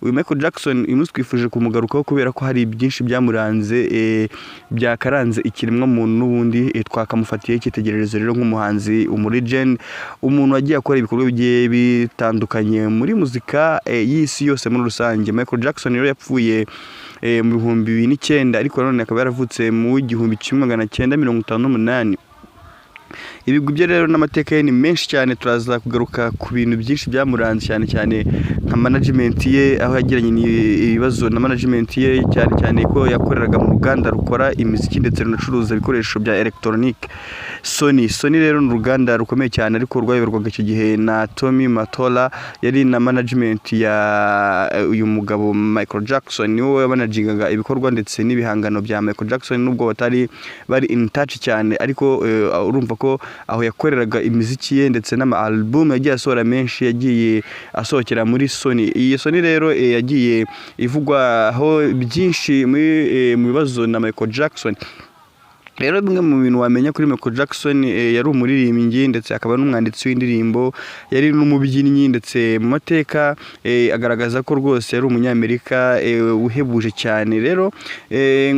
uyu Michael Jackson uyu munsi twifuje kumugarukaho kubera ko hari byinshi byamuranze byakaranze ikiremwa muntu n'ubundi twakamufatiye icyitegererezo rero nk'umuhanzi umulegend umuntu wagiye akora ibikorwa bigiye bitandukanye muri muzika y'isi yose muri rusange. Michael Jackson rero yapfuye mu 2009 ariko none akaba yaravutse mu 1958. Ibigwi bye rero n'amateka ye ni menshi cyane, turaza kugaruka ku bintu byinshi byamuranze cyane nka management ye, aho yagiranye ibibazo na management ye cyane ko yakoreraga mu ruganda rukora imiziki ndetse runacuruza ibikoresho bya electronic Sony rero ni uruganda rukomeye cyane ariko rwayoborwaga icyo gihe na Tommy Mottola, yari na management ya uyu mugabo Michael Jackson, niwe managingaga ibikorwa ndetse n'ibihangano bya Michael Jackson nubwo batari bari in touch cyane, ariko urumva ko aho yakoreraga imiziki ye ndetse n'ama album yagiye asohora menshi yagiye asohokera muri Sony. Iyi Sony rero yagiye ivugwaho byinshi mu bibazo na Michael Jackson. Rero bimwe mu bintu wamenya kuri Michael Jackson, yari umuririmbyi ndetse akaba n'umwanditsi w'indirimbo, yari n'umubyinnyi ndetse mu mateka agaragaza ko rwose yari umunyamerika uhebuje cyane. Rero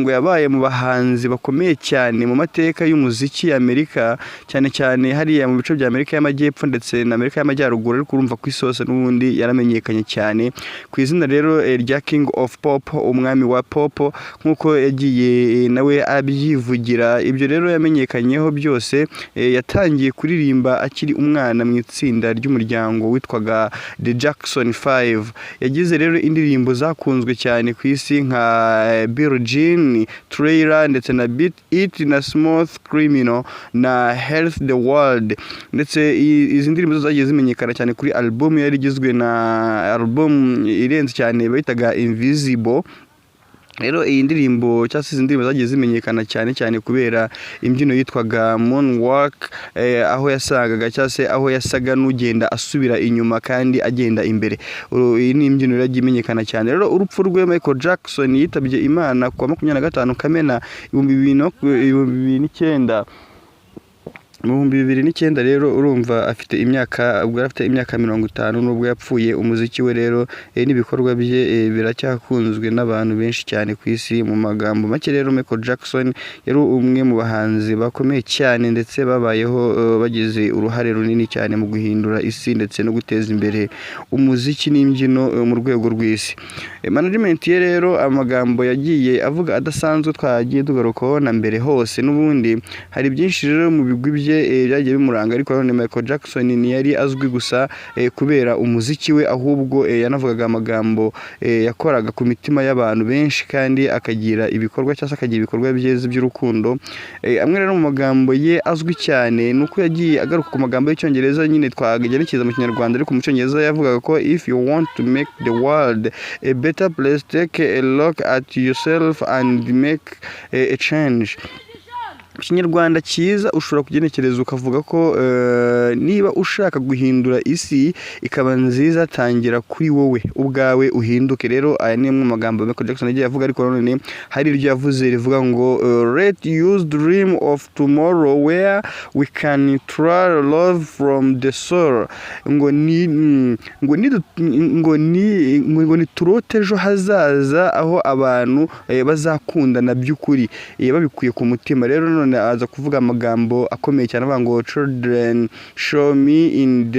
ngo yabaye mu bahanzi bakomeye cyane mu mateka y'umuziki Amerika, cyane hariya mu bice bya Amerika y'Amajyepfo ndetse na Amerika y'Amajyaruguru, ariko urumva ko isose n'ubundi yaramenyekanye cyane ku izina rero rya King of Pop, umwami wa pop nkuko yagiye nawe abyivugira. Ibyo rero yamenyekanyeho byose yatangiye kuririmba akiri umwana mu itsinda ry'umuryango witwaga The Jackson 5. Yagize rero indirimbo zakunzwe cyane ku isi nka Billie Jean, Thriller ndetse na Beat It na Smooth Criminal na Health the World, ndetse izi ndirimbo zagiye zimenyekana cyane kuri album yari igizwe na album irenze cyane bayitaga Invisible. Rero iyi ndirimbo cyangwa izi ndirimbo zagiye zimenyekana cyane kubera imbyino yitwaga Moonwalk, aho yasangaga cyangwa se aho yasaga n'ugenda asubira inyuma kandi agenda imbere. Iyi ni imbyino yagiye imenyekana cyane. Rero urupfu rwe Michael Jackson yitabye Imana ku 25 Kamena 2009. Mu 2009 rero urumva afite imyaka 50 nubwo yapfuye. Umuziki we rero n'ibikorwa bye biracyakunzwe n'abantu benshi cyane ku isi. Mu magambo make rero Michael Jackson yari umwe mu bahanzi bakomeye cyane ndetse babayeho bagize uruhare runini cyane mu guhindura isi ndetse no guteza imbere umuziki n'imbyino mu rwego rw'isi. Management ye rero amagambo yagiye avuga adasanzwe twagiye tugarukaho na mbere hose, n'ubundi hari byinshi rero mu bigwi bye byagiye bimuranga, ariko none Michael Jackson ntiyari azwi gusa kubera umuziki we, ahubwo yanavugaga amagambo yakoraga ku mitima y'abantu benshi kandi akagira ibikorwa cyangwa akagira ibikorwa byiza by'urukundo. Amwe rero mu magambo ye azwi cyane nuko yagiye agaruka ku magambo y'Icyongereza nyine twagenekiza mu Kinyarwanda, ariko mu Cyongereza yavugaga ko if you want to make the world a better place, take a look at yourself and make a change. Kinyarwanda cyiza ushobora kugenekereza ukavuga ko niba ushaka guhindura isi ikaba nziza, tangira kuri wowe ubwawe uhinduke. Rero aya ni mu magambo Michael Jackson yagiye avuga, ariko none hari iryo yavuze rivuga ngo let us dream of tomorrow where we can try love from the soul. ngo ni turote ejo hazaza aho abantu bazakundana by'ukuri babikuye ku mutima. Rero none aza kuvuga amagambo akomeye cyane avuga ngo children show me in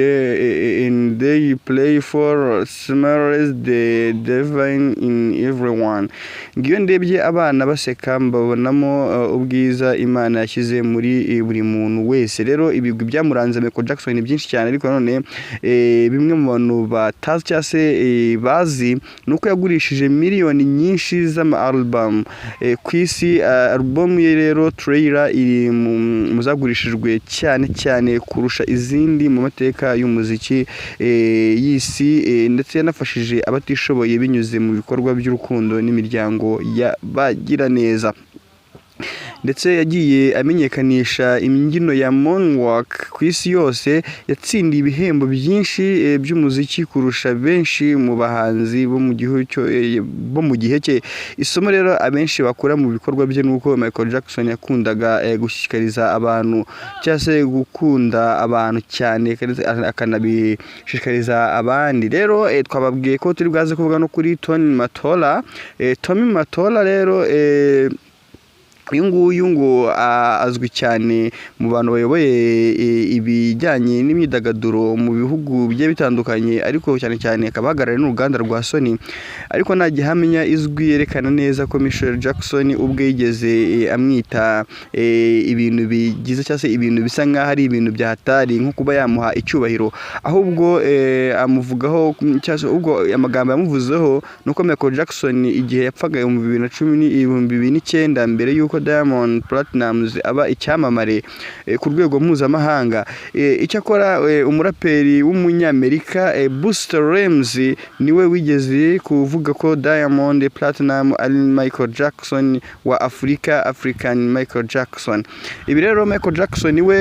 they play for smells the divine in everyone. Ngiyo ndebye abana baseka mbabonamo ubwiza Imana yashyize muri buri muntu wese. Rero ibigwi byamuranze Michael Jackson ni byinshi cyane, ariko none bimwe mu bantu batazi cyangwa se bazi nuko yagurishije miliyoni nyinshi z'ama album ku isi. Album ye rero Thriller iri mu zagurishijwe cyane kurusha izindi mu mateka y'umuziki y'isi, ndetse yanafashije abatishoboye binyuze mu bikorwa by'urukundo n'imiryango y'abagira neza. ndetse yagiye amenyekanisha imbyino ya Moonwalk ku isi yose, yatsindiye ibihembo byinshi by'umuziki kurusha benshi mu bahanzi bo mu gihe cye. Isomo rero abenshi bakura mu bikorwa bye nuko Michael Jackson yakundaga gushishikariza abantu cyangwa se gukunda abantu cyane akanabishishikariza abandi. Rero twababwiye ko turi bwaze kuvuga no kuri Tony Matola. Tommy Matola rero uyu nguyu ngo azwi cyane mu bantu bayoboye ibijyanye n'imyidagaduro mu bihugu bigiye bitandukanye, ariko cyane cyane akaba ahagarariye n'uruganda rwa Sony. Ariko nta gihamya izwi yerekana neza ko Michael Jackson ubwe yigeze amwita ibintu bigize cyangwa se ibintu bisa nk'aho ari ibintu byahatari nko kuba yamuha icyubahiro, ahubwo amuvugaho cyangwa se ubwo amagambo yamuvuzeho nuko Michael Jackson igihe yapfaga mu 2019 mbere y'uko Diamond Platnumz aba icyamamare ku rwego mpuzamahanga. Icyakora umuraperi w'umunyamerika Busta Rhymes niwe wigeze kuvuga ko Diamond Platnumz ari Michael Jackson wa African Michael Jackson. Ibi rero Michael Jackson niwe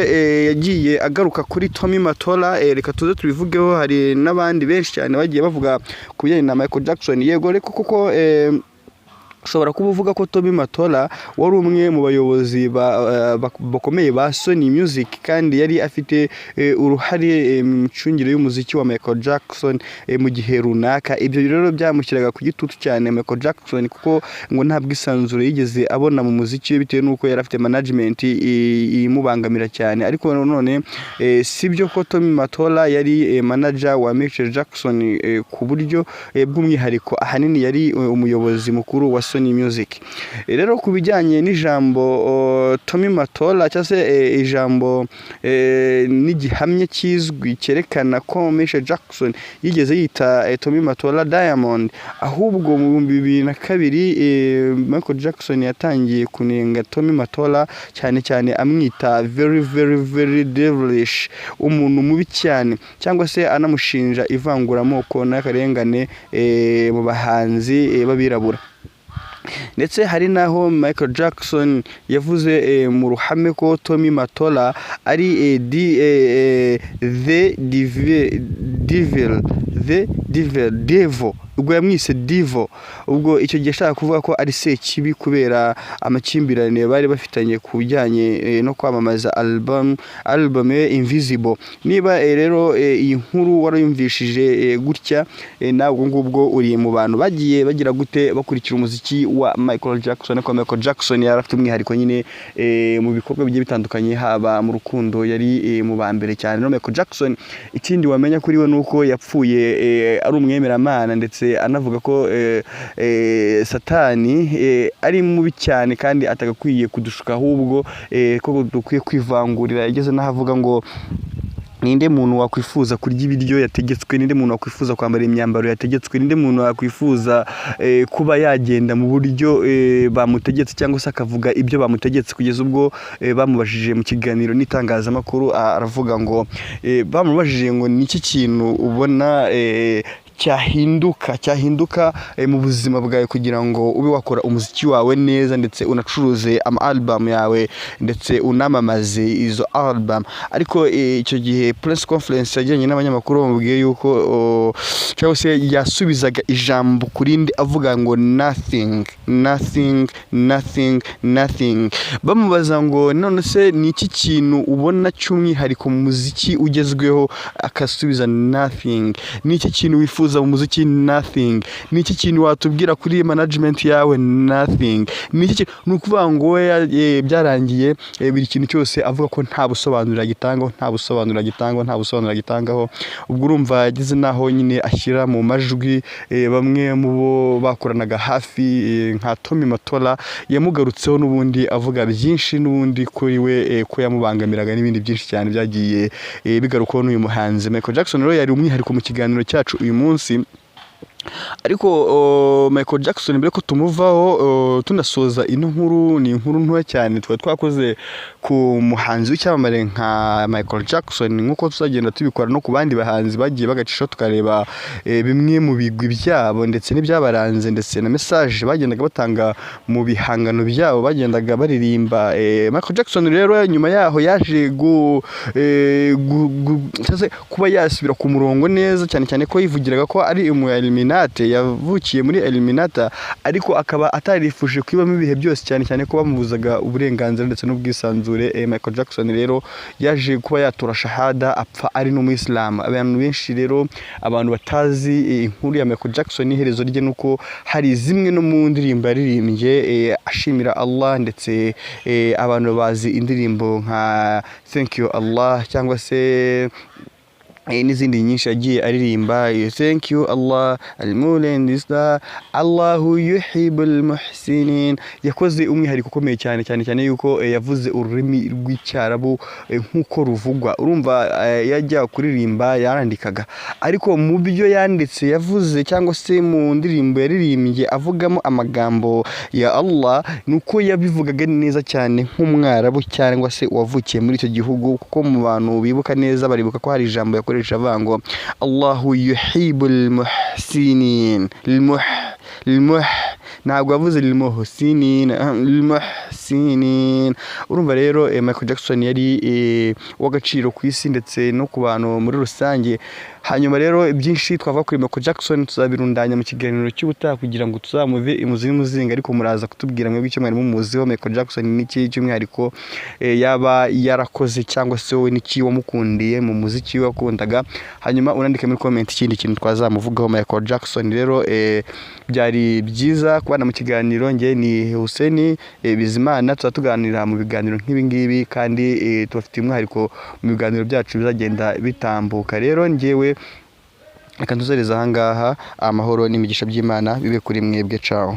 yagiye agaruka kuri Tommy Matola. Reka tuze tubivugeho, hari n'abandi benshi cyane bagiye bavuga ku bijyanye na Michael Jackson. Yego reko kuko ushobora kuba uvuga ko Tommy Matola wari umwe mu bayobozi bakomeye ba Sony Music, kandi yari afite uruhare mu micungire y'umuziki wa Michael Jackson mu gihe runaka. Ibyo rero byamushyiraga ku gitutu cyane Michael Jackson, kuko ngo nta bwisanzure yigeze abona mu muziki bitewe n'uko yari afite management imubangamira cyane. Ariko none sibyo ko Tommy Matola yari manager wa Michael Jackson ku buryo bw'umwihariko, ahanini yari umuyobozi mukuru wa Sony Music. Rero ku bijyanye n'ijambo Tommy Matola cyangwa se ijambo n'igihamya kizwi cyerekana ko Michael Jackson yigeze yita Tommy Matola Diamond, ahubwo mu 2002 Michael Jackson yatangiye kunenga Tommy Matola cyane cyane amwita very devilish, umuntu mubi cyane, cyangwa se anamushinja ivanguramoko n'akarengane mu bahanzi babirabura. Ndetse hari naho Michael Jackson yavuze mu ruhame ko Tommy Matola ari the devil, ubwo yamwise divo. Ubwo icyo gihe ashaka kuvuga ko ari sekibi kubera amakimbirane bari bafitanye ku bijyanye no kwamamaza album Invisible. Niba rero iyi nkuru warayumvishije gutya, nawe ngubwo uri mu bantu bagiye bagira gute bakurikira umuziki wa Michael Jackson. Ko Michael Jackson yari afite umwihariko nyine mu bikorwa bigiye bitandukanye, haba mu rukundo yari mu bambere cyane. No Michael Jackson ikindi wamenya kuri we nuko yapfuye ari umwemeramana, ndetse anavuga ko Satani ari mubi cyane kandi atagakwiye kudushuka, ahubwo ko dukwiye kwivangurira. Yageze n'ahavuga ngo ninde muntu wakwifuza kurya ibiryo yategetswe, ninde muntu wakwifuza kwambara imyambaro yategetswe, ninde muntu wakwifuza kuba yagenda mu buryo bamutegetse cyangwa se akavuga ibyo bamutegetse, kugeza ubwo bamubajije mu kiganiro n'itangazamakuru aravuga ngo bamubajije ngo niki kintu ubona cyahinduka mu buzima bwawe kugira ngo ube wakora umuziki wawe neza, ndetse unacuruze album yawe ndetse unamamaze izo album. Ariko icyo gihe press conference yajyanye n'abanyamakuru bamubwiye yuko cyangwa se yasubizaga ijambo kurindi avuga ngo nothing. Bamubaza ngo none se ni iki kintu ubona cy'umwihariko mu muziki ugezweho, akasubiza nothing. Ni iki kintu wifuza mu muziki? Nothing. Ni iki kintu watubwira kuri management yawe? Nothing. Ni iki kintu? Ni ukuvuga ngo byarangiye buri kintu cyose avuga ko nta busobanuro agitangaho. Ubwo urumva yagize naho nyine ashyira mu majwi bamwe mu bo bakoranaga hafi nka Tommy Matola, yamugarutseho n'ubundi avuga byinshi n'ubundi kuri we ko yamubangamiraga n'ibindi byinshi cyane byagiye bigarukaho n'uyu muhanzi Michael Jackson. Rero yari umwihariko mu kiganiro cyacu uyu munsi. ariko Michael Jackson mbere ko tumuvaho tunasoza ino nkuru, ni inkuru ntoya cyane twakoze ku muhanzi w'icyamamare nka Michael Jackson, nk'uko tuzagenda tubikora no ku bandi bahanzi bagiye bagacisha tukareba bimwe mu bigwi byabo ndetse n'ibyabaranze ndetse na message bagendaga batanga mu bihangano byabo bagendaga baririmba. Michael Jackson rero nyuma yaho yaje kuba yasubira ku murongo neza, cyane cyane ko yivugiraga ko ari umu Illuminati, yavukiye muri Illuminati ariko akaba atarifuje kwibamo ibihe byose, cyane cyane ko bamubuzaga uburenganzira ndetse n'ubwisanzure. Michael Jackson rero yaje kuba yatura shahada apfa ari n'umuyisilamu. Abantu benshi rero, abantu batazi inkuru ya Michael Jackson iherezo rye nuko hari zimwe no mu ndirimbo yaririmbye ashimira Allah, ndetse abantu bazi indirimbo nka Thank You Allah cyangwa se n'izindi nyinshi yagiye aririmba, Thank You Allah al-Mulendista Allahu yuhibbul muhsinin. Yakoze umwihariko ukomeye cyane yuko yavuze ururimi rw'icyarabu nk'uko ruvugwa. Urumva yajya kuririmba yarandikaga, ariko mu byo yanditse yavuze cyangwa se mu ndirimbo yaririmbye avugamo amagambo ya Allah, nuko yabivugaga neza cyane nk'umwarabu cyangwa se wavukiye muri icyo gihugu, kuko mu bantu bibuka neza baribuka ko hari ijambo yakoresha avuga ngo Allahu yuhibbul muhsinin. Ntabwo yavuze lilmuhsinin. Urumva rero Michael Jackson yari w'agaciro ku isi ndetse no ku bantu muri rusange. Hanyuma rero byinshi twava kuri Michael Jackson tuzabirundanya mu kiganiro cy'ubutaha kugira ngo tuzamuve imuzinga, ariko muraza kutubwira mwebwe icyo mwari mumuziho Michael Jackson n'iki cy'umwihariko yaba yarakoze, cyangwa se wowe n'iki wamukundiye mu muziki wakundaga. Hanyuma unandike muri comment ikindi kintu twazamuvugaho Michael Jackson. Rero byari byiza kubana mu kiganiro. Nge ni Hussein Bizimana, tuzatuganira mu biganiro nk'ibi ngibi, kandi tubafite umwihariko mu biganiro byacu bizagenda bitambuka. Rero ngewe reka ntuzereza ahangaha, amahoro n'imigisha by'Imana bibe kuri mwebwe. Ciao.